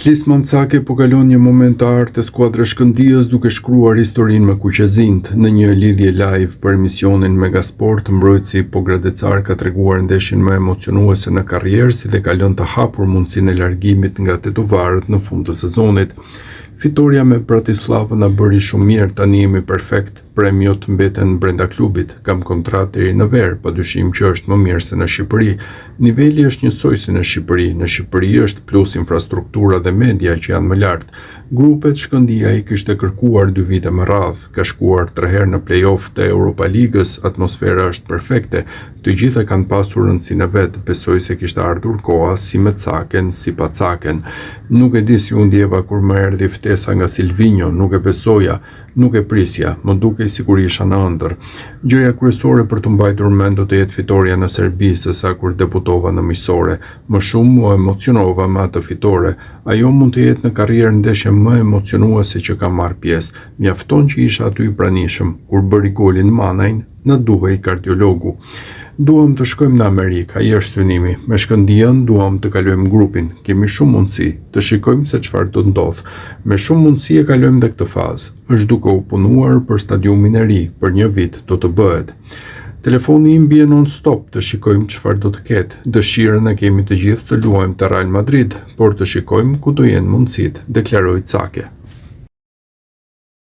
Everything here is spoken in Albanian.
Klisman Cake po kalon një moment të artë të skuadrës Shkëndijës duke shkruar historinë me kuqezint. Në një lidhje live për emisionin Megasport, mbrojtësi Pogradecar ka treguar ndeshjen më emocionuese në karrierë si dhe ka lënë të hapur mundësinë e largimit nga tetovarët në fund të sezonit. Fitoria me Bratislavën na bëri shumë mirë, tani jemi perfekt, premiot mbeten brenda klubit, kam kontratë deri në ver, padyshim që është më mirë se në Shqipëri. Niveli është njësoj si në Shqipëri është plus infrastruktura dhe media që janë më lartë. Grupet Shkëndija i kishte kërkuar 2 vite më radh, ka shkuar 3 herë në play-off të Europa Ligës, atmosfera është perfekte, të gjitha kanë pasur rëndësinë e vet, besoj se kishte ardhur koha si me Caken, si pa Caken. Nuk e di si u ndjeva kur më erdhi ftesa nga Silvinho, nuk e besoja, nuk e prisja, më dukej sikur isha në ëndër. Gjëja kryesore për të mbajtur mend do të jetë fitoria në Serbi sesa kur debutova në miqësore. Më shumë u emocionova me atë fitore. Ajo mund të jetë në karrierë ndeshje më emocionuese që kam marrë pjesë. Mjafton që isha aty i pranishëm. Kur bëri golin Manajn, na duhej kardiologu. Duam të shkojmë në Amerikë, ai është synimi. Me Shkëndijën duam të kalojmë grupin. Kemi shumë mundësi, të shikojmë se çfarë do të ndodh. Me shumë mundësi e kalojmë edhe këtë fazë. Është duke u punuar për stadiumin e ri, për një vit do të bëhet. Telefoni im bie non-stop të shikojmë çfarë do të ketë. Dëshirën e kemi të gjithë të luajmë te Real Madrid, por të shikojmë ku do jenë mundësitë, deklaroi Cake.